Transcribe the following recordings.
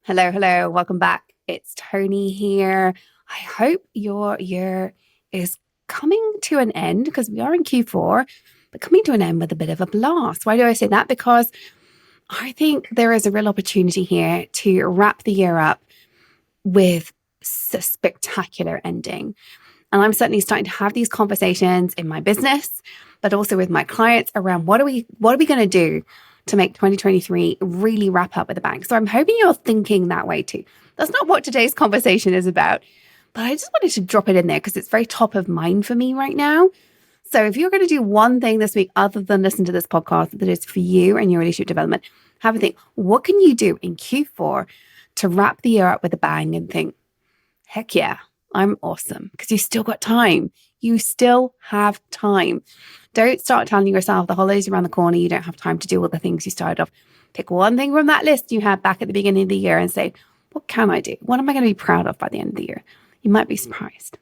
Hello, hello. Welcome back. It's Toni here. I hope your year is coming to an end because we are in Q4, but coming to an end with a bit of a blast. Why do I say that? Because I think there is a real opportunity here to wrap the year up with a spectacular ending. And I'm certainly starting to have these conversations in my business, but also with my clients around what are we going to do to make 2023 really wrap up with a bang. So I'm hoping you're thinking that way too. That's not what today's conversation is about, but I just wanted to drop it in there because it's very top of mind for me right now. So if you're going to do one thing this week other than listen to this podcast that is for you and your leadership development, have a think, what can you do in Q4 to wrap the year up with a bang and think, heck yeah, I'm awesome, because you still got time. You still have time. Don't start telling yourself the holidays around the corner. You don't have time to do all the things you started off. Pick one thing from that list you had back at the beginning of the year and say, what can I do? What am I going to be proud of by the end of the year? You might be surprised.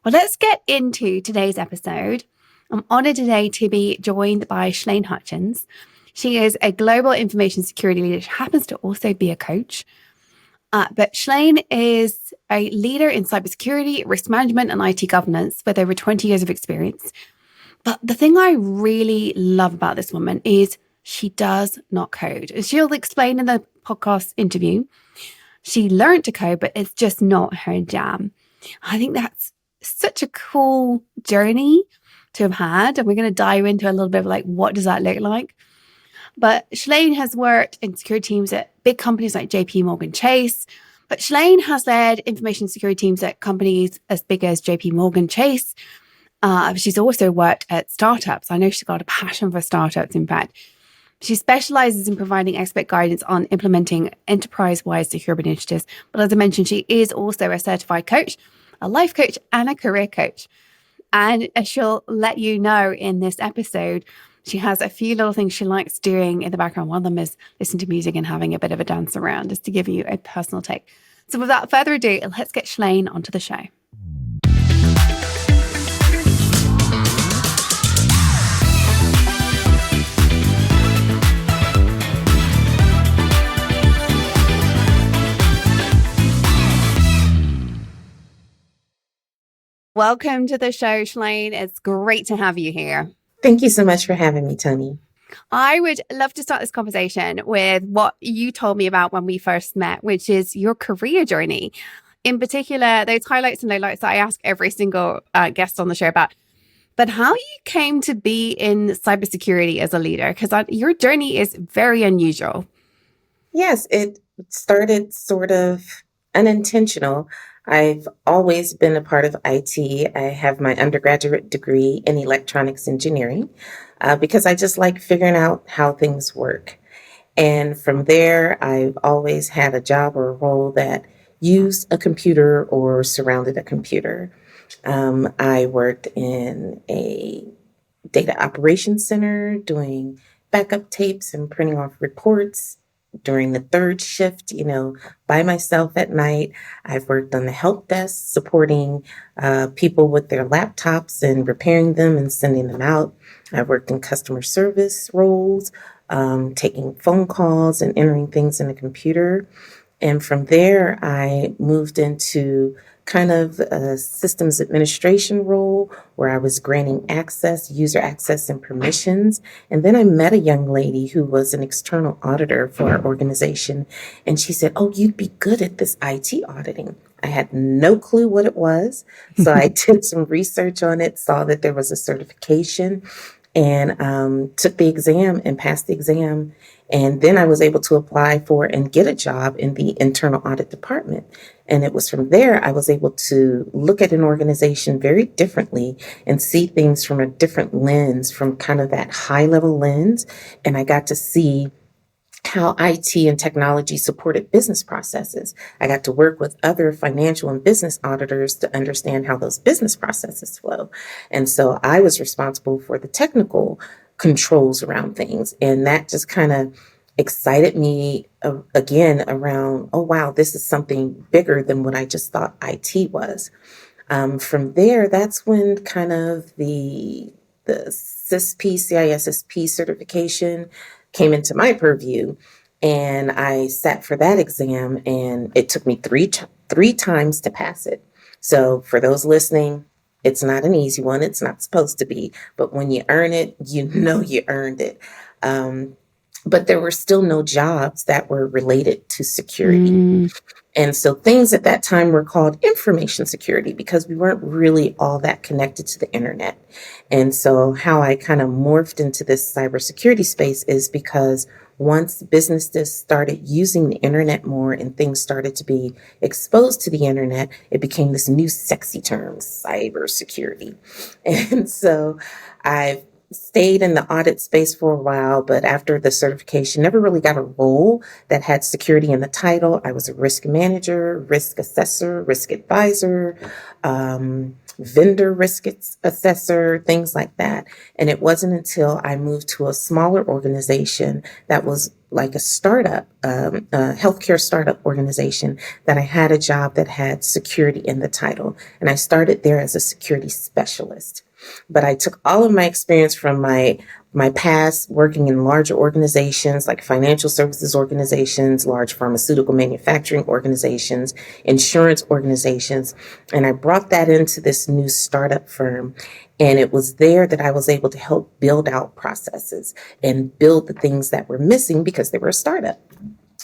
Well, let's get into today's episode. I'm honored today to be joined by Schlaine Hutchins. She is a global information security leader. She happens to also be a coach. But Schlaine is a leader in cybersecurity, risk management, and IT governance with over 20 years of experience. But the thing I really love about this woman is she does not code. As she'll explain in the podcast interview, she learned to code, but it's just not her jam. I think that's such a cool journey to have had. And we're going to dive into a little bit of like, what does that look like? But Schlaine has worked in security teams at big companies like JP Morgan Chase. But Schlaine has led information security teams at companies as big as JP Morgan Chase. She's also worked at startups. I know she's got a passion for startups, in fact. She specializes in providing expert guidance on implementing enterprise-wide security initiatives. But as I mentioned, she is also a certified coach, a life coach, and a career coach. And as she'll let you know in this episode, she has a few little things she likes doing in the background. One of them is listening to music and having a bit of a dance around, just to give you a personal take. So without further ado, let's get Schlaine onto the show. Welcome to the show, Schlaine. It's great to have you here. Thank you so much for having me, Toni. I would love to start this conversation with what you told me about when we first met, which is your career journey. In particular, those highlights and lowlights that I ask every single guest on the show about, but how you came to be in cybersecurity as a leader, because your journey is very unusual. Yes, it started sort of unintentional. I've always been a part of IT. I have my undergraduate degree in electronics engineering because I just like figuring out how things work. And from there, I've always had a job or a role that used a computer or surrounded a computer. I worked in a data operations center doing backup tapes and printing off reports during the third shift, by myself at night. I've worked on the help desk supporting people with their laptops and repairing them and sending them out. I've worked in customer service roles, taking phone calls and entering things in the computer. And from there, I moved into kind of a systems administration role where I was granting access, user access and permissions. And then I met a young lady who was an external auditor for our organization. And she said, "Oh, you'd be good at this IT auditing." I had no clue what it was. So I did some research on it, saw that there was a certification, and took the exam and passed the exam. And then I was able to apply for and get a job in the internal audit department. And it was from there I was able to look at an organization very differently and see things from a different lens, from kind of that high level lens. And I got to see how IT and technology supported business processes. I got to work with other financial and business auditors to understand how those business processes flow. And so I was responsible for the technical controls around things. And that just kind of excited me again around, oh, wow, this is something bigger than what I just thought IT was. From there, that's when kind of the CISSP, CISSP certification came into my purview. And I sat for that exam, and it took me three times to pass it. So for those listening, it's not an easy one. It's not supposed to be, but when you earn it, you know you earned it. Um, but there were still no jobs that were related to security. Mm, And so things at that time were called information security because we weren't really all that connected to the internet. And so how I kind of morphed into this cybersecurity space is because once businesses started using the internet more and things started to be exposed to the internet, it became this new sexy term, cybersecurity. And so I've stayed in the audit space for a while, but after the certification, never really got a role that had security in the title. I was a risk manager, risk assessor, risk advisor, vendor risk assessor, things like that. And it wasn't until I moved to a smaller organization that was like a startup, a healthcare startup organization, that I had a job that had security in the title. And I started there as a security specialist. But I took all of my experience from my past working in larger organizations like financial services organizations, large pharmaceutical manufacturing organizations, insurance organizations, and I brought that into this new startup firm. And it was there that I was able to help build out processes and build the things that were missing because they were a startup.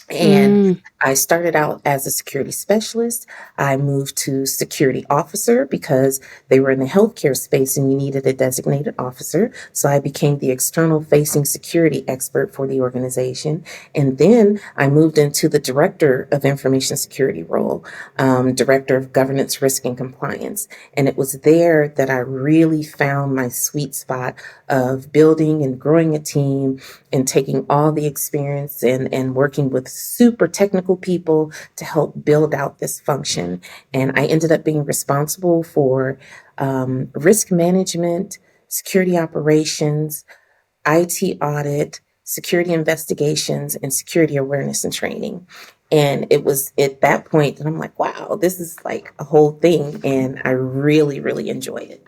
And mm. I started out as a security specialist. I moved to security officer because they were in the healthcare space and you needed a designated officer. So I became the external facing security expert for the organization. And then I moved into the director of information security role, director of governance, risk, and compliance. And it was there that I really found my sweet spot of building and growing a team and taking all the experience and working with super technical people to help build out this function. And I ended up being responsible for risk management, security operations, IT audit, security investigations, and security awareness and training. And it was at that point that I'm like, wow, this is like a whole thing. And I really, really enjoy it.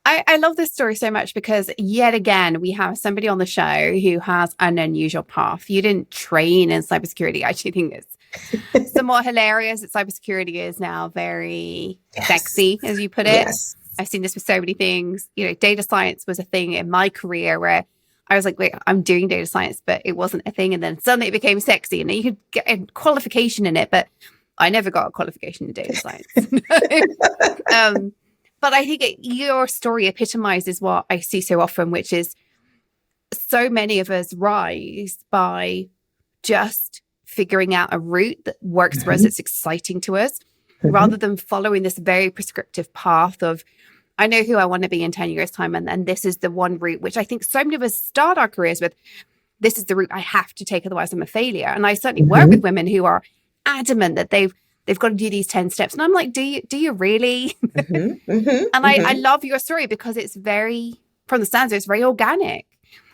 I love this story so much because yet again, we have somebody on the show who has an unusual path. You didn't train in cybersecurity. I actually think it's somewhat hilarious that cybersecurity is now very Yes. sexy, as you put it. Yes. I've seen this with so many things. You know, data science was a thing in my career where I was like, wait, I'm doing data science, but it wasn't a thing. And then suddenly it became sexy and then you could get a qualification in it. But I never got a qualification in data science. um, but I think your story epitomizes what I see so often, which is so many of us rise by just figuring out a route that works for us, Mhm. that's exciting to us, rather Mhm. than following this very prescriptive path of, I know who I want to be in 10 years' time. And this is the one route, which I think so many of us start our careers with. This is the route I have to take, otherwise I'm a failure. And I certainly work with Mhm. women who are adamant that they've got to do these 10 steps. And I'm like, do you really? Mhm. Mhm. And I Mhm. love your story because it's very, from the sounds, it's very organic.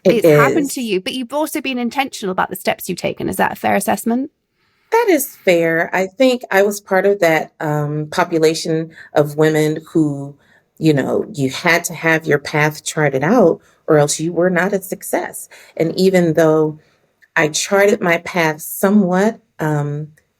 It It's happened to is. you, but you've also been intentional about the steps you've taken. Is that a fair assessment? That is fair. I think I was part of that population of women who, you had to have your path charted out or else you were not a success. And even though I charted my path somewhat,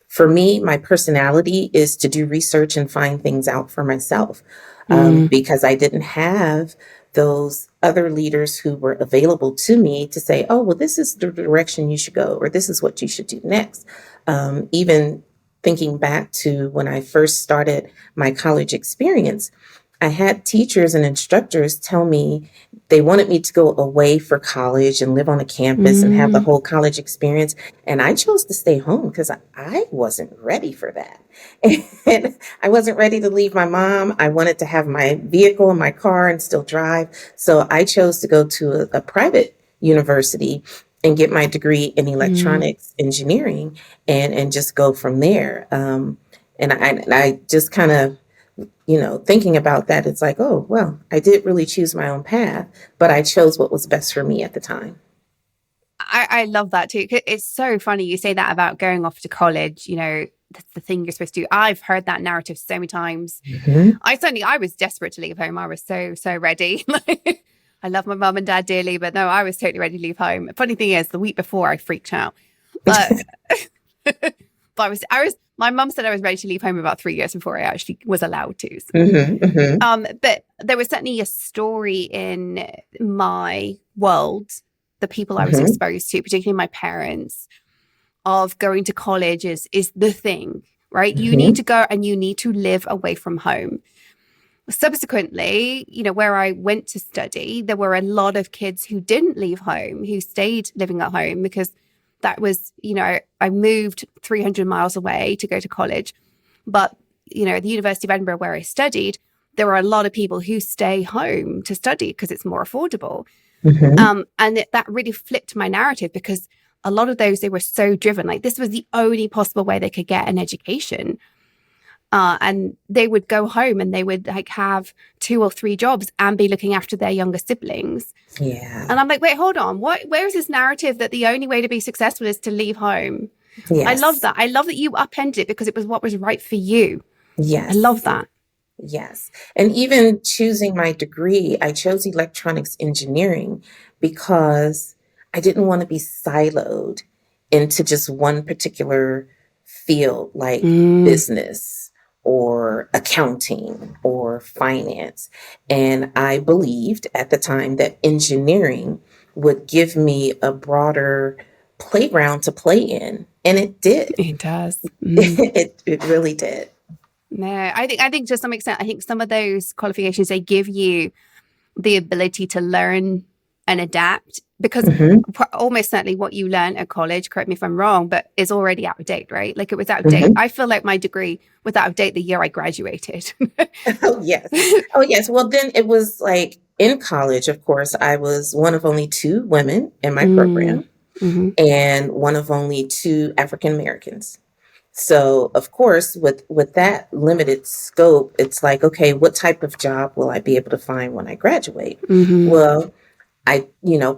for me, my personality is to do research and find things out for myself Mm, because I didn't have those other leaders who were available to me to say, oh, well, this is the direction you should go, or this is what you should do next. Even thinking back to when I first started my college experience, I had teachers and instructors tell me they wanted me to go away for college and live on a campus and have the mm, whole college experience. And I chose to stay home because I wasn't ready for that. And I wasn't ready to leave my mom. I wanted to have my vehicle and my car and still drive. So I chose to go to a private university and get my degree in mm. electronics engineering and just go from there. And I just kind of thinking about that, it's like, oh, well, I did really choose my own path, but I chose what was best for me at the time. I love that too. 'Cause it's so funny you say that about going off to college. You know, that's the thing you're supposed to do. I've heard that narrative so many times. Hmm. I was desperate to leave home. I was so ready. Like, I love my mum and dad dearly, but no, I was totally ready to leave home. Funny thing is, the week before I freaked out. But but my mum said I was ready to leave home about 3 years before I actually was allowed to. So. Mm-hmm. But there was certainly a story in my world, the people I was Mm-hmm. exposed to, particularly my parents, of going to college is the thing, right? You need Mm-hmm. to go and you need to live away from home. Subsequently, where I went to study, there were a lot of kids who didn't leave home, who stayed living at home because that was, I moved 300 miles away to go to college. But, at the University of Edinburgh, where I studied, there were a lot of people who stay home to study because it's more affordable. Mm-hmm. And that really flipped my narrative because a lot of those, they were so driven. Like this was the only possible way they could get an education. And they would go home and they would like have 2 or 3 jobs and be looking after their younger siblings. Yeah. And I'm like, wait, hold on. Where's this narrative that the only way to be successful is to leave home? I love Yes. that. I love that you upended it because it was what was right for you. I love Yes. that. Yes. And even choosing my degree, I chose electronics engineering because I didn't want to be siloed into just one particular field like Mm, business or accounting or finance. And I believed at the time that engineering would give me a broader playground to play in. And it did. it does. It really did. No, I think to some extent, I think some of those qualifications, they give you the ability to learn and adapt because Hmm. almost certainly what you learn at college, correct me if I'm wrong, but is already out of date, right? Like it was out of date. Hmm. I feel like my degree was out of date the year I graduated. Oh, yes. Oh, yes. Well, then it was like in college, of course, I was one of only 2 women in my Mm, program hmm. and one of only 2 African Americans. So, of course, with that limited scope, it's like, okay, what type of job will I be able to find when I graduate? Hmm. Well,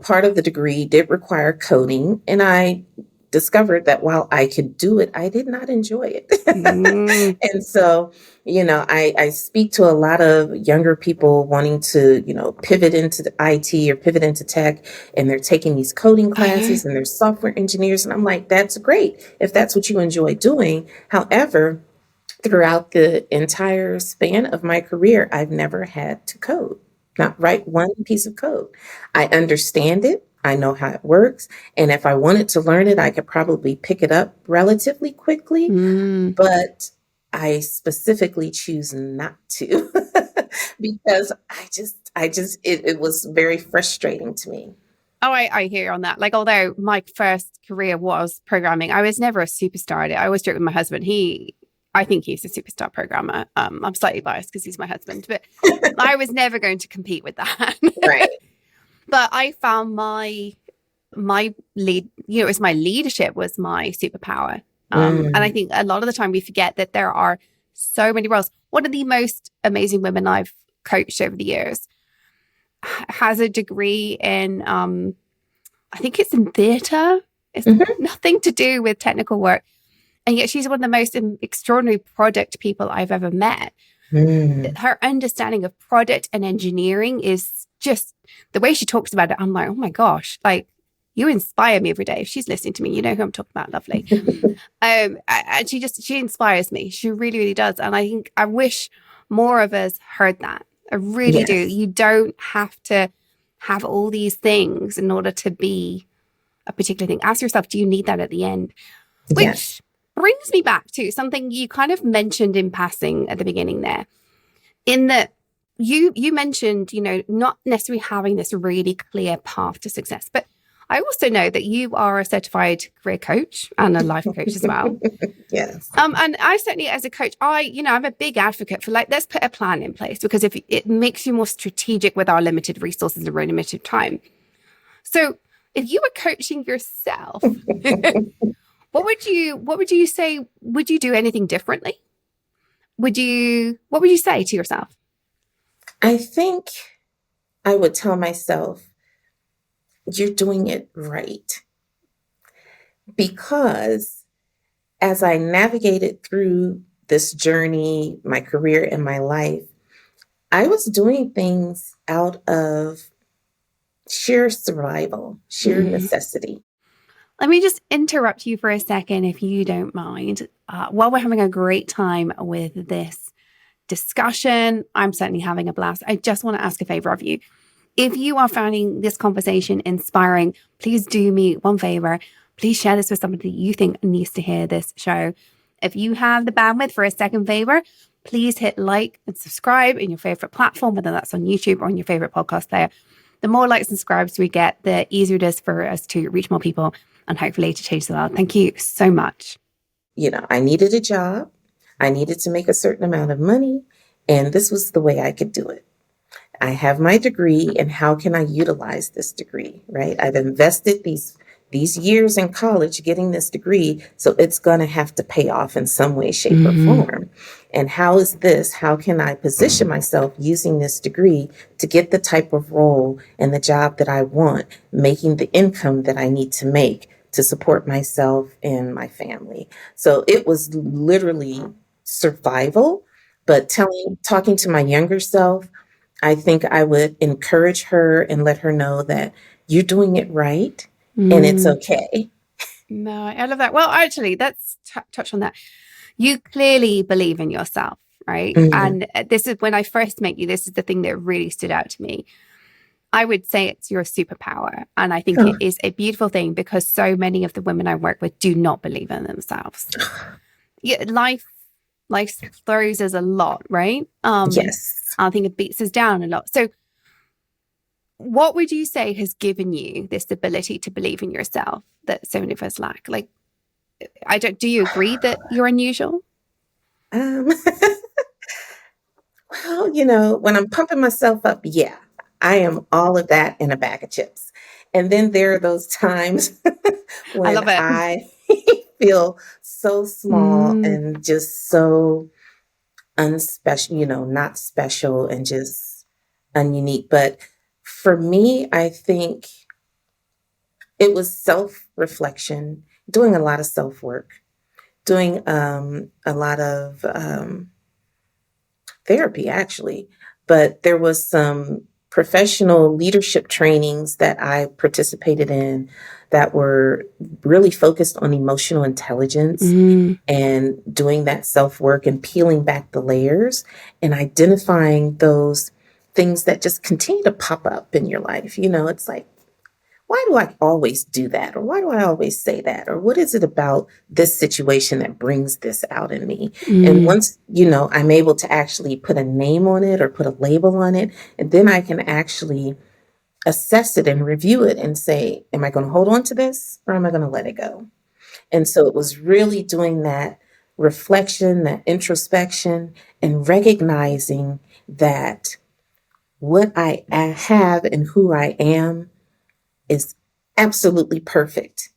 part of the degree did require coding, and I discovered that while I could do it, I did not enjoy it. Mm, And so, I speak to a lot of younger people wanting to, pivot into the IT or pivot into tech, and they're taking these coding I know. classes and they're software engineers. And I'm like, that's great if that's what you enjoy doing. However, throughout the entire span of my career, I've never had to code, not write one piece of code. I understand it. I know how it works. And if I wanted to learn it, I could probably pick it up relatively quickly. Mm. But I specifically choose not to because it was very frustrating to me. Oh, I hear you on that. Like, although my first career was programming, I was never a superstar at it. I always joke with my husband. I think he's a superstar programmer. I'm slightly biased because he's my husband, but I was never going to compete with that. Right. But I found my lead, it was my leadership was my superpower. And I Mm. think a lot of the time we forget that there are so many roles. One of the most amazing women I've coached over the years has a degree in, I think it's in theatre. It's Mhm. nothing to do with technical work. And yet she's one of the most extraordinary product people I've ever met. Mm. Her understanding of product and engineering is just the way she talks about it. I'm like, oh my gosh, like you inspire me every day. If she's listening to me, you know who I'm talking about, lovely. And she inspires me. She really, really does. And I think I wish more of us heard that. I really do. Yes. You don't have to have all these things in order to be a particular thing. Ask yourself, do you need that at the end? Yes. Which brings me back to something you kind of mentioned in passing at the beginning there, in that you mentioned, not necessarily having this really clear path to success, but I also know that you are a certified career coach and a life coach as well. Yes. And I certainly, as a coach, I'm a big advocate for like, let's put a plan in place because if it makes you more strategic with our limited resources and our limited time. So if you were coaching yourself, what would you say? Would you do anything differently? What would you say to yourself? I think I would tell myself, you're doing it right. Because as I navigated through this journey, my career and my life, I was doing things out of sheer survival, sheer Mm. necessity. Let me just interrupt you for a second, if you don't mind. While we're having a great time with this discussion, I'm certainly having a blast. I just want to ask a favor of you. If you are finding this conversation inspiring, please do me one favor. Please share this with somebody you think needs to hear this show. If you have the bandwidth for a second favor, please hit like and subscribe in your favorite platform, whether that's on YouTube or on your favorite podcast player. The more likes and subscribes we get, the easier it is for us to reach more people and hopefully to change the world. Thank you so much. I needed a job. I needed to make a certain amount of money, and this was the way I could do it. I have my degree, and how can I utilize this degree, right? I've invested these years in college getting this degree, so it's going to have to pay off in some way, shape, or form. And how can I position myself using this degree to get the type of role and the job that I want, making the income that I need to make to support myself and my family? So it was literally survival, but talking to my younger self, I think I would encourage her and let her know that you're doing it right and it's okay. No, I love that. Well, actually, let's touch on that. You clearly believe in yourself, right? And this is when I first met you, this is the thing that really stood out to me. I would say it's your superpower. And I think it is a beautiful thing because so many of the women I work with do not believe in themselves. Yeah, life throws us a lot, right? Yes. I think it beats us down a lot. So what would you say has given you this ability to believe in yourself that so many of us lack? Like, do you agree that you're unusual? Well, when I'm pumping myself up, yeah, I am all of that in a bag of chips. And then there are those times I love when it. I feel so small and just so unspecial, not special and just ununique. But for me, I think it was self-reflection, doing a lot of self-work, doing a lot of therapy, actually. But there was some professional leadership trainings that I participated in that were really focused on emotional intelligence and doing that self-work and peeling back the layers and identifying those things that just continue to pop up in your life. It's like, why do I always do that? Or why do I always say that? Or what is it about this situation that brings this out in me? And once, I'm able to actually put a name on it or put a label on it, and then I can actually assess it and review it and say, am I going to hold on to this or am I going to let it go? And so it was really doing that reflection, that introspection, and recognizing that what I have and who I am is absolutely perfect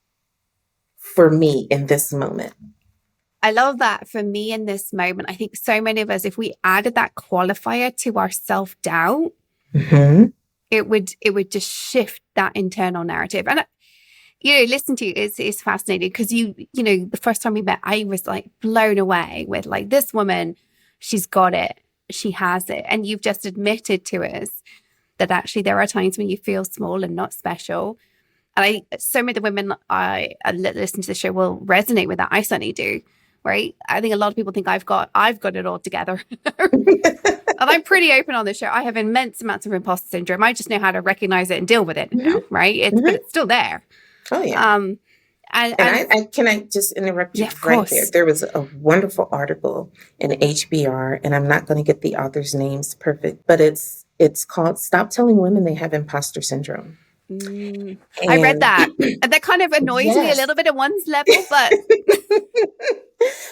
for me in this moment. I love that. For me in this moment, I think so many of us, if we added that qualifier to our self-doubt, it would just shift that internal narrative. And listen to you is fascinating because the first time we met, I was like blown away with like, this woman, she's got it, she has it. And you've just admitted to us that actually there are times when you feel small and not special. And so many of the women I listen to the show will resonate with that. I certainly do, right? I think a lot of people think I've got it all together. And I'm pretty open on the show. I have immense amounts of imposter syndrome. I just know how to recognize it and deal with it now, right? But it's still there. Oh, yeah. And can I just interrupt you right there? There was a wonderful article in HBR, and I'm not going to get the author's names perfect, but it's called "Stop Telling Women They Have Imposter Syndrome." I read that. And that kind of annoys me a little bit at one's level, but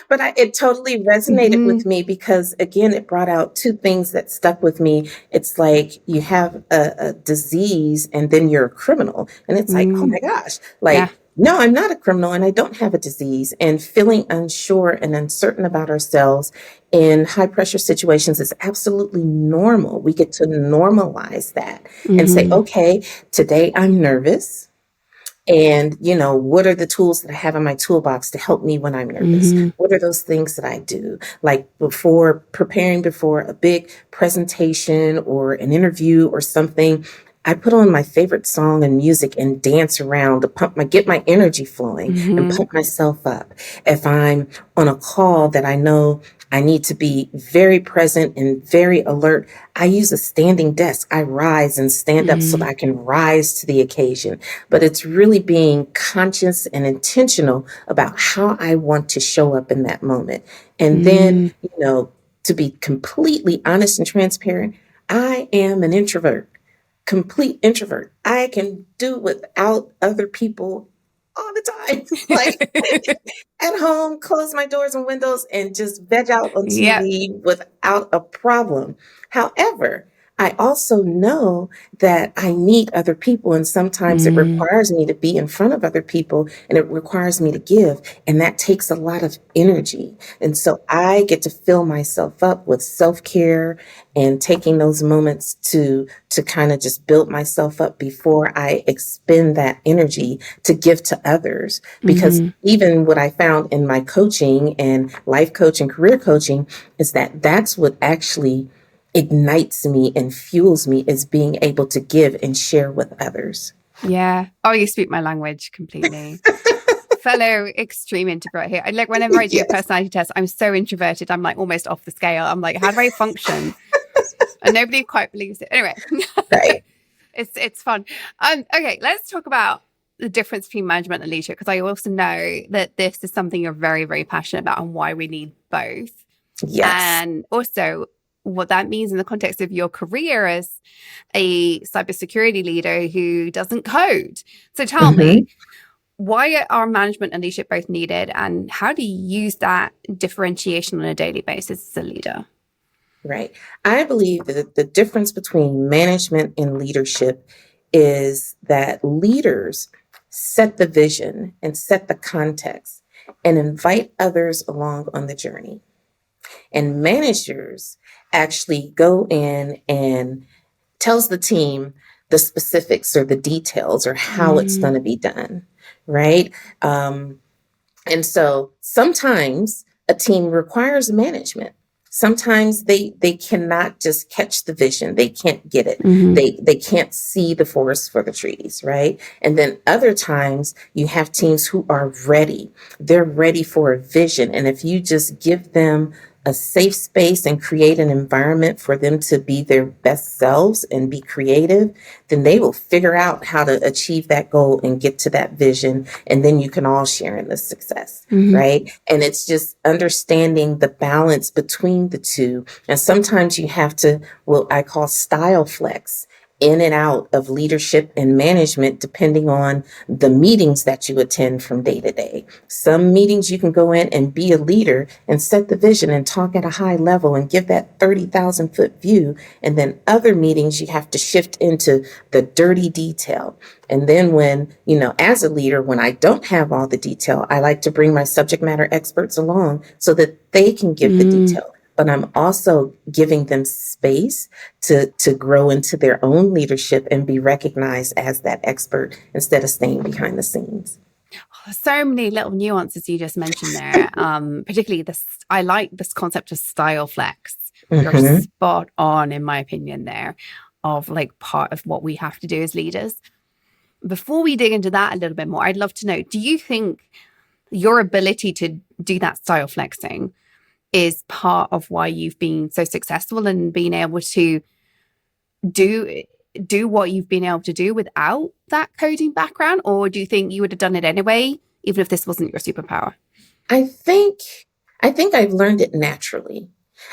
but it totally resonated with me because, again, it brought out two things that stuck with me. It's like you have a disease and then you're a criminal. And it's like, oh my gosh, no, I'm not a criminal and I don't have a disease. And feeling unsure and uncertain about ourselves in high pressure situations is absolutely normal. We get to normalize that and say, okay, today I'm nervous. And, what are the tools that I have in my toolbox to help me when I'm nervous? What are those things that I do? Like preparing before a big presentation or an interview or something, I put on my favorite song and music and dance around to get my energy flowing and Mm-hmm. pump myself up. If I'm on a call that I know I need to be very present and very alert, I use a standing desk. I rise and stand up so that I can rise to the occasion. But it's really being conscious and intentional about how I want to show up in that moment. And then, Mm-hmm. to be completely honest and transparent, I am an introvert, complete introvert. I can do without other people all the time. Like at home, close my doors and windows and just veg out on Yep. TV without a problem. However, I also know that I need other people, and sometimes it Mm, requires me to be in front of other people and it requires me to give, and that takes a lot of energy. And so I get to fill myself up with self-care and taking those moments to kind of just build myself up before I expend that energy to give to others. Because mm-hmm. even what I found in my coaching and life coaching, career coaching, is that that's what actually ignites me and fuels me, is being able to give and share with others. Yeah. Oh, you speak my language completely. Fellow extreme introvert here. Like whenever I do a Yes, personality test, I'm so introverted. I'm like almost off the scale. I'm like, how do I function? And nobody quite believes it. Anyway, right. it's fun. Okay, let's talk about the difference between management and leadership, because I also know that this is something you're very, very passionate about and why we need both. Yes. And also what that means in the context of your career as a cybersecurity leader who doesn't code. So tell me, Mhm. why are management and leadership both needed, and how do you use that differentiation on a daily basis as a leader? Right. I believe that the difference between management and leadership is that leaders set the vision and set the context and invite others along on the journey. And managers actually go in and tells the team the specifics or the details or how it's Mm, going to be done, right? Um, and so sometimes a team requires management. Sometimes they cannot just catch the vision. They can't get it. mm-hmm, They can't see the forest for the trees, right? And then other times you have teams who are ready. They're ready for a vision. And if you just give them a safe space and create an environment for them to be their best selves and be creative, then they will figure out how to achieve that goal and get to that vision. And then you can all share in the success, mm-hmm, right? And it's just understanding the balance between the two. And sometimes you have to, what I call style flex, in and out of leadership and management, depending on the meetings that you attend from day to day. Some meetings you can go in and be a leader and set the vision and talk at a high level and give that 30,000-foot view. And then other meetings you have to shift into the dirty detail. And then as a leader, when I don't have all the detail, I like to bring my subject matter experts along so that they can give the mm. detail. But I'm also giving them space to grow into their own leadership and be recognized as that expert instead of staying behind the scenes. So many little nuances you just mentioned there. Particularly this, I like this concept of style flex. You're Mm-hmm. spot on, in my opinion, there, of like part of what we have to do as leaders. Before we dig into that a little bit more, I'd love to know, do you think your ability to do that style flexing is part of why you've been so successful and being able to do what you've been able to do without that coding background? Or do you think you would have done it anyway, even if this wasn't your superpower? I think I think I've learned it naturally.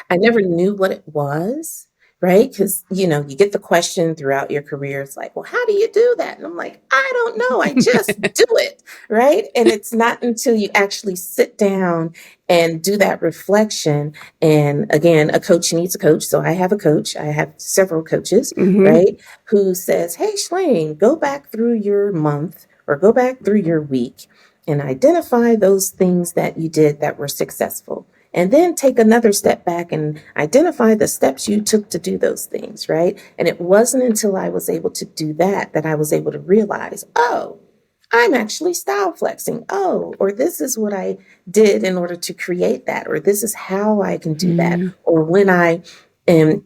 I never knew what it was, right? Because you get the question throughout your career. It's like, well, how do you do that? And I'm like, I don't know. I just do it, right? And it's not until you actually sit down and do that reflection. And again, a coach needs a coach. So I have a coach. I have several coaches, Mm-hmm. right? Who says, hey, Schlaine, go back through your month or go back through your week and identify those things that you did that were successful. And then take another step back and identify the steps you took to do those things, right? And it wasn't until I was able to do that that I was able to realize, oh, I'm actually style flexing. Oh, or this is what I did in order to create that, or this is how I can do that. Mm-hmm. Or when I and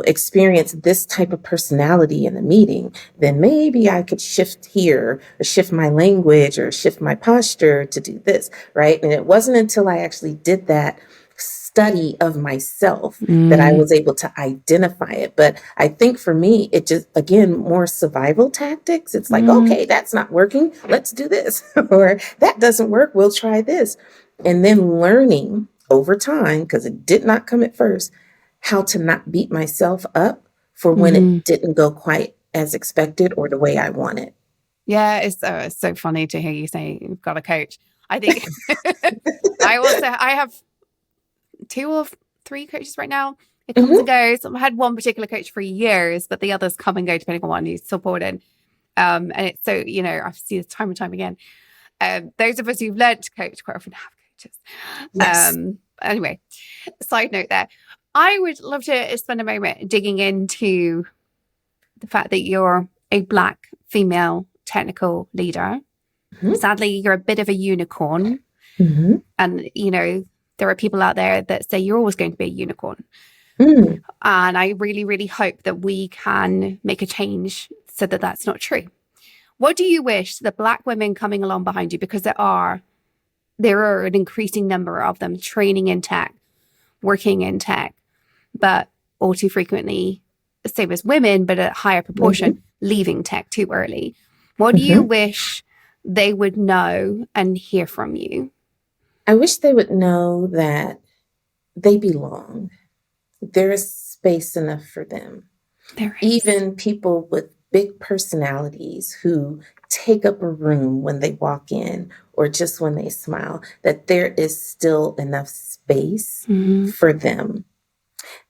experience this type of personality in a meeting, then maybe I could shift here or shift my language or shift my posture to do this, right? And it wasn't until I actually did that study of myself that I Mm, was able to identify it. But I think for me, it just, again, more survival tactics. It's like, mm, okay, that's not working. Let's do this. Or that doesn't work. We'll try this. And then learning over time, because it did not come at first, how to not beat myself up for when hmm. it didn't go quite as expected or the way I wanted. Yeah, it's so funny to hear you say you've got a coach. I think I have two or three coaches right now. It comes and Mm-hmm. goes. I had one particular coach for years, but the others come and go depending on what he's supported. And it's so, I've seen this time and time again. Those of us who've learned to coach quite often have coaches. Yes. Anyway, side note there. I would love to spend a moment digging into the fact that you're a Black female technical leader. Mm-hmm. Sadly, you're a bit of a unicorn. Mm-hmm. And, there are people out there that say you're always going to be a unicorn. Mm. And I really, really hope that we can make a change so that that's not true. What do you wish the Black women coming along behind you, because there are an increasing number of them training in tech, working in tech, but all too frequently, same as women, but at a higher proportion, Mm-hmm. leaving tech too early. What do you Mm-hmm. wish they would know and hear from you? I wish they would know that they belong. There is space enough for them. There is. Even people with big personalities who take up a room when they walk in or just when they smile, that there is still enough space Mm-hmm. for them.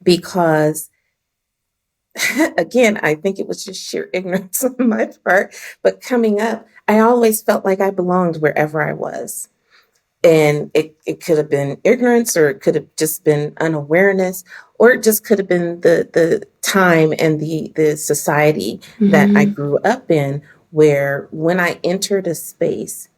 Because, again, I think it was just sheer ignorance on my part. But coming up, I always felt like I belonged wherever I was. And it could have been ignorance, or it could have just been unawareness, or it just could have been the time and the society that I Mm-hmm. grew up in, where when I entered a space,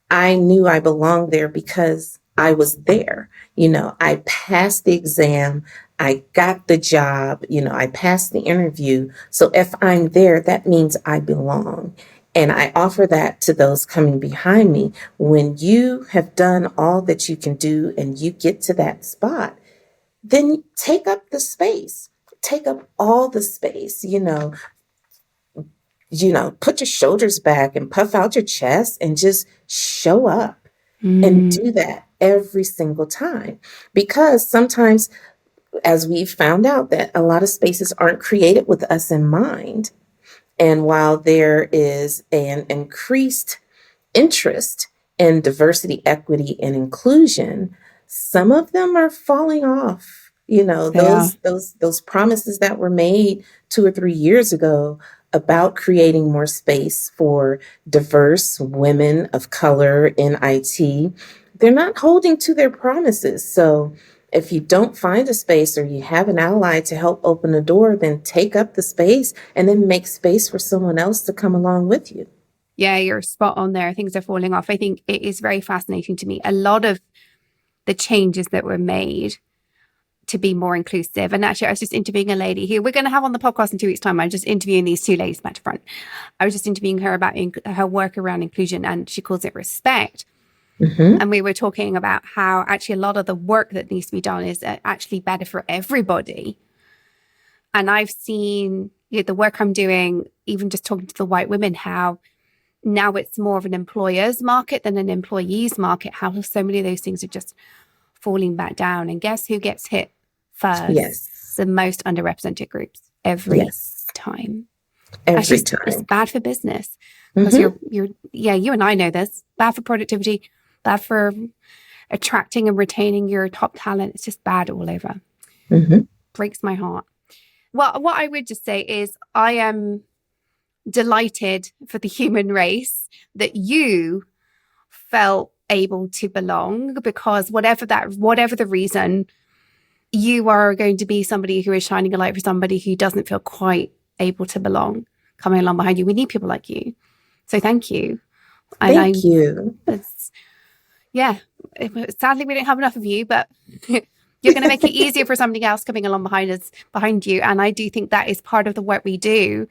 I knew I belonged there because I was there. I passed the exam, I got the job, I passed the interview. So if I'm there, that means I belong. And I offer that to those coming behind me. When you have done all that you can do and you get to that spot, then take up the space. Take up all the space, put your shoulders back and puff out your chest and just show up and Mm-hmm. do that every single time. Because sometimes, as we've found out, that a lot of spaces aren't created with us in mind. And while there is an increased interest in diversity, equity, and inclusion, some of them are falling off. They are. Those promises that were made 2 or 3 years ago about creating more space for diverse women of color in IT, they're not holding to their promises. So if you don't find a space, or you have an ally to help open the door, then take up the space and then make space for someone else to come along with you. Yeah, you're spot on there. Things are falling off. I think it is very fascinating to me. A lot of the changes that were made to be more inclusive. And actually, I was just interviewing a lady who we're going to have on the podcast in 2 weeks' time. I'm just interviewing these two ladies back to front. I was just interviewing her about her work around inclusion, and she calls it respect. Mm-hmm. And we were talking about how actually a lot of the work that needs to be done is actually better for everybody. And I've seen the work I'm doing, even just talking to the white women, how now it's more of an employer's market than an employee's market, how so many of those things are just falling back down. And guess who gets hit first? Yes. The most underrepresented groups every Yes. time. Every It's time. bad for business, because Mm-hmm. you and I know this, bad for productivity, bad for attracting and retaining your top talent. It's just bad all over. Mm-hmm. Breaks my heart. Well, what I would just say is I am delighted for the human race that you felt able to belong, because whatever the reason, you are going to be somebody who is shining a light for somebody who doesn't feel quite able to belong coming along behind you. We need people like you. So thank you. And Thank you. it's, yeah, sadly we don't have enough of you, but You're going to make it easier for somebody else coming along behind you. And I do think that is part of the work we do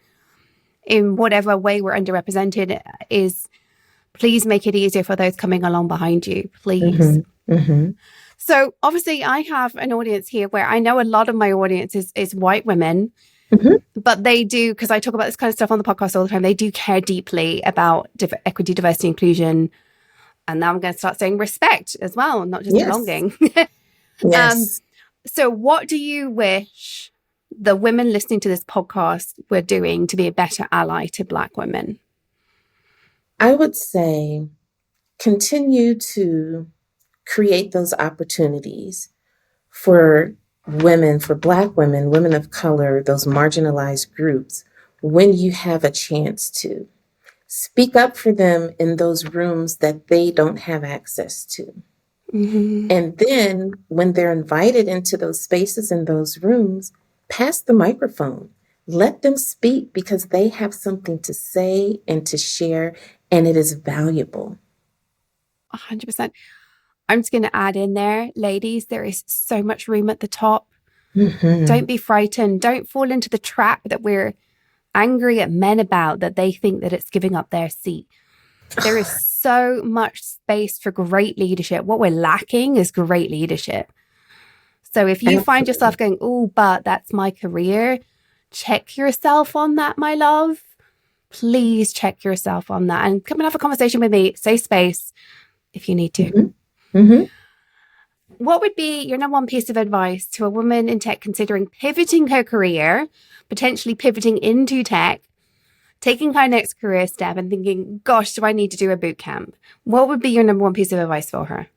in whatever way we're underrepresented is please make it easier for those coming along behind you, please. So obviously I have an audience here where I know a lot of my audience is white women, but they do, because I talk about this kind of stuff on the podcast all the time, they do care deeply about equity, diversity, inclusion. And now I'm going to start saying respect as well, not just belonging. Yes. So what do you wish the women listening to this podcast were doing to be a better ally to Black women? I would say continue to create those opportunities for women, for Black women, women of color, those marginalized groups, when you have a chance to. Speak up for them in those rooms that they don't have access to. And then when they're invited into those spaces in those rooms, pass the microphone. Let them speak because they have something to say and to share, and it is valuable. 100%. I'm just going to add in there, ladies, there is so much room at the top. Don't be frightened. Don't fall into the trap that we're angry at men about, that they think that it's giving up their seat. There is so much space for great leadership. What we're lacking is great leadership. So if you find yourself going, oh, but that's my career, check yourself on that, my love. Please check yourself on that and come and have a conversation with me. Safe space if you need to. What would be your number one piece of advice to a woman in tech considering pivoting her career, potentially pivoting into tech, taking her next career step and thinking, gosh, do I need to do a boot camp? What would be your number one piece of advice for her?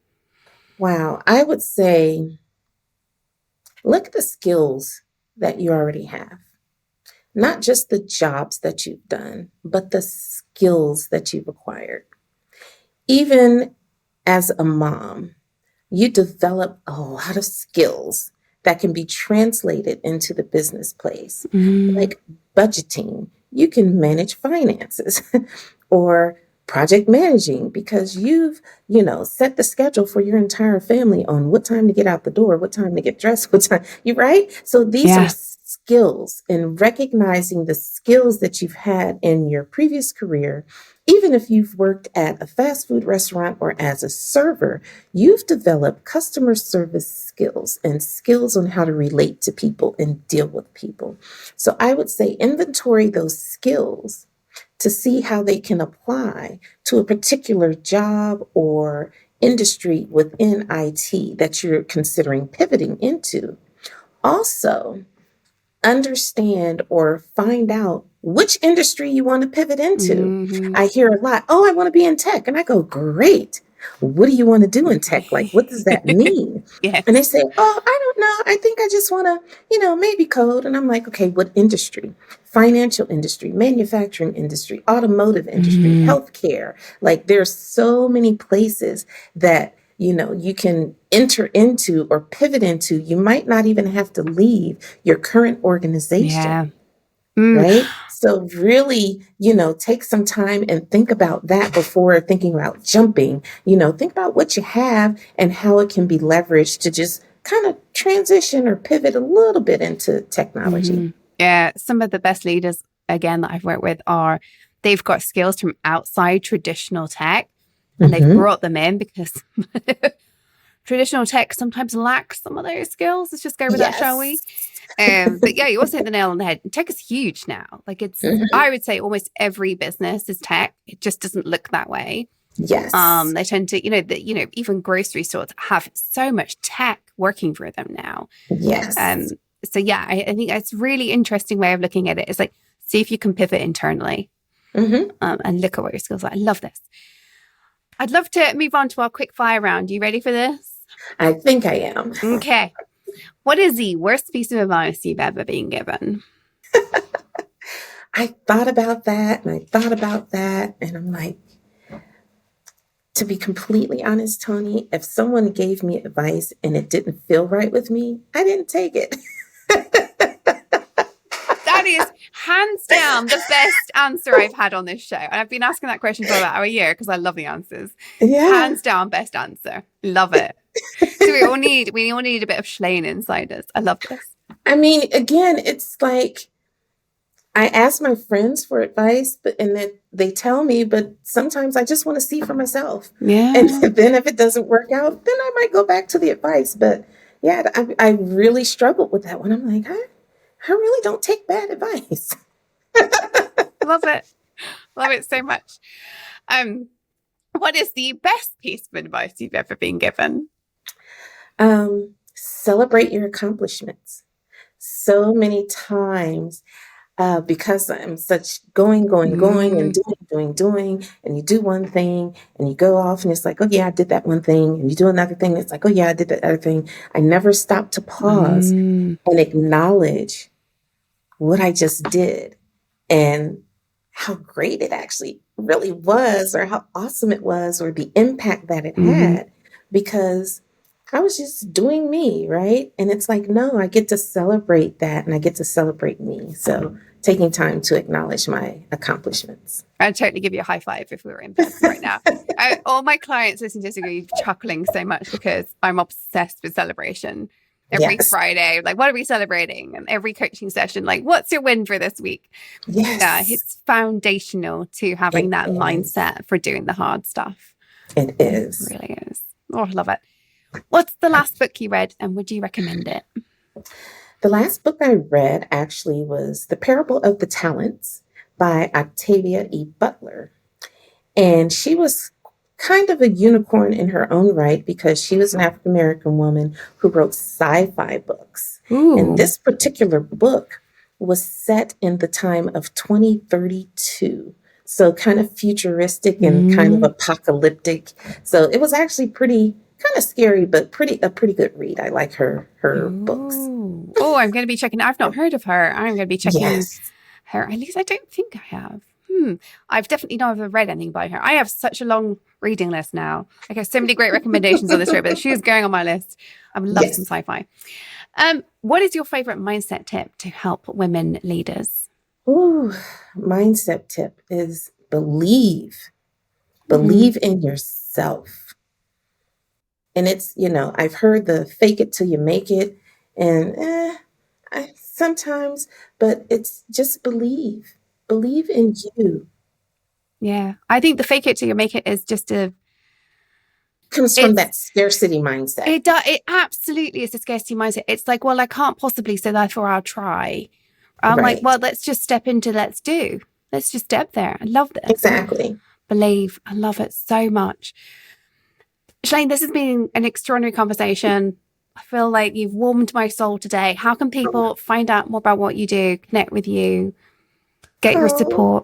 Wow. I would say, look at the skills that you already have. Not just the jobs that you've done, but the skills that you've acquired. Even as a mom, you develop a lot of skills that can be translated into the business place, like budgeting. You can manage finances or project managing because you've, set the schedule for your entire family on what time to get out the door, what time to get dressed, what time, right? So these are skills, and recognizing the skills that you've had in your previous career. Even if you've worked at a fast food restaurant or as a server, you've developed customer service skills and skills on how to relate to people and deal with people. So I would say inventory those skills to see how they can apply to a particular job or industry within IT that you're considering pivoting into. Also, understand or find out which industry you want to pivot into. I hear a lot, oh, I want to be in tech. And I go, great. What do you want to do in tech? Like, what does that mean? And they say, oh, I don't know. I think I just want to, maybe code. And I'm like, okay, what industry? Financial industry, manufacturing industry, automotive industry, healthcare. Like, there's so many places that you can enter into or pivot into. You might not even have to leave your current organization. Right? So really, take some time and think about that before thinking about jumping. Think about what you have and how it can be leveraged to just kind of transition or pivot a little bit into technology. Yeah. Some of the best leaders, again, that I've worked with they've got skills from outside traditional tech. And they've brought them in because traditional tech sometimes lacks some of those skills. Let's just go with that, shall we? But yeah, you also hit the nail on the head. Tech is huge now. Like I would say almost every business is tech. It just doesn't look that way. Yes. They tend to, even grocery stores have so much tech working for them now. Yes. So yeah, I think it's a really interesting way of looking at it. It's like, see if you can pivot internally and look at what your skills are. I love this. I'd love to move on to our quickfire round. You ready for this? I think I am. Okay. What is the worst piece of advice you've ever been given? I thought about that and I'm like, to be completely honest, Toni, if someone gave me advice and it didn't feel right with me, I didn't take it. That is hands down the best answer I've had on this show. And I've been asking that question for about a year because I love the answers. Yeah. Hands down best answer. Love it. So we all all need a bit of Schlaine inside us. I love this. I mean, again, it's like I ask my friends for advice, but and then they tell me, but sometimes I just want to see for myself. And Yeah. then if it doesn't work out, then I might go back to the advice. But yeah, I really struggled with that one. I'm like, I really don't take bad advice. Love it. Love it so much. What is the best piece of advice you've ever been given? Celebrate your accomplishments. So many times, because I'm such going and Mm, doing, and you do one thing and you go off and it's like, oh yeah, I did that one thing. And you do another thing. It's like, oh yeah, I did that other thing. I never stop to pause mm, and acknowledge what I just did and how great it actually really was, or how awesome it was, or the impact that it mm-hmm. had, because I was just doing me, right? And it's like, no, I get to celebrate that and I get to celebrate me. So taking time to acknowledge my accomplishments. I'd totally give you a high five if we were in person right now. All my clients listening to this are chuckling so much because I'm obsessed with celebration. Every Yes. Friday, like, what are we celebrating? And every coaching session, like, what's your win for this week? Yeah, Yes. it's foundational to having It that is. mindset for doing the hard stuff. It It is. really is. Oh, I love it. What's the last book you read and would you recommend it? The last book I read actually was The Parable of the Talents by Octavia E. Butler. And she was kind of a unicorn in her own right because she was an African American woman who wrote sci-fi books. And Ooh. this particular book was set in the time of 2032. So kind of futuristic and kind of Mm. apocalyptic. So it was actually pretty kind of scary, but a pretty good read. I like her books. Ooh. Oh, I'm going to be checking. I've not heard of her. I'm going to be checking Yes. her. At least I don't think I have. I've definitely never read anything by her. I have such a long reading list now. I have so many great recommendations on this show, but she's going on my list. I would love some Yes. sci-fi. What is your favorite mindset tip to help women leaders? Ooh, mindset tip is believe. Mm, Believe in yourself. And it's, I've heard the fake it till you make it. And sometimes, but it's just believe. Believe in you. yeah, I think the fake it till you make it is just Comes from it's that scarcity mindset. it absolutely is a scarcity mindset. It's like, well, I can't possibly, so therefore I'll try. I'm like, Right. well, let's just step into let's do. Let's just step there. I love this. Exactly. Believe. I love it so much. Schlaine, this has been an extraordinary conversation. I feel like you've warmed my soul today. How can people find out more about what you do, connect with you, get your Oh, support?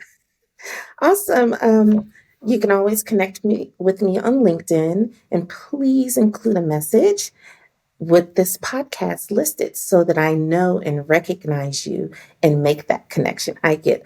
awesome. You can always connect with me on LinkedIn, and please include a message with this podcast listed so that I know and recognize you and make that connection. I get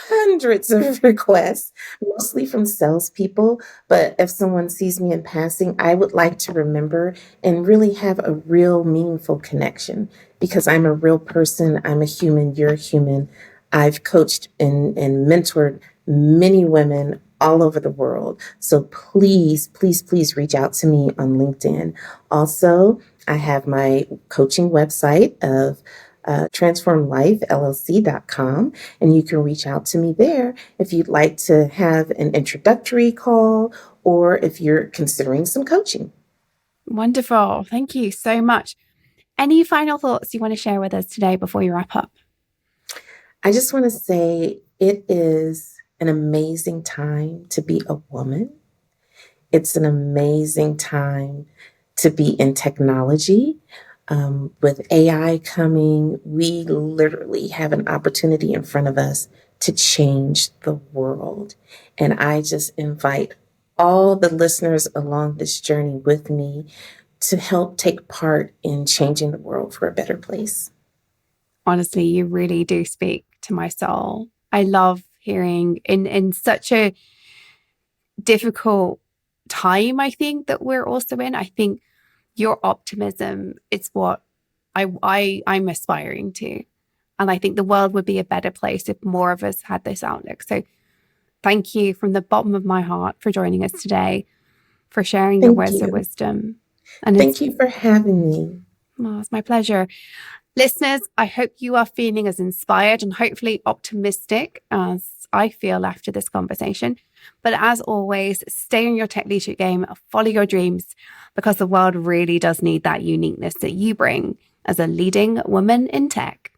hundreds of requests, mostly from salespeople. But if someone sees me in passing, I would like to remember and really have a real meaningful connection because I'm a real person. I'm a human. You're a human. I've coached and mentored many women all over the world. So please, please, please reach out to me on LinkedIn. Also, I have my coaching website of transformlifellc.com, and you can reach out to me there if you'd like to have an introductory call or if you're considering some coaching. Wonderful. Thank you so much. Any final thoughts you want to share with us today before you wrap up? I just want to say it is an amazing time to be a woman. It's an amazing time to be in technology. With AI coming, we literally have an opportunity in front of us to change the world. And I just invite all the listeners along this journey with me to help take part in changing the world for a better place. Honestly, you really do speak to my soul. I love hearing in such a difficult time, I think, that we're also in. I think your optimism is what I'm aspiring to. And I think the world would be a better place if more of us had this outlook. So thank you from the bottom of my heart for joining us today, for sharing your Thank words of you. wisdom. And Thank you for having me. it's my pleasure. Listeners, I hope you are feeling as inspired and hopefully optimistic as I feel after this conversation. But as always, stay on your tech leadership game, follow your dreams, because the world really does need that uniqueness that you bring as a leading woman in tech.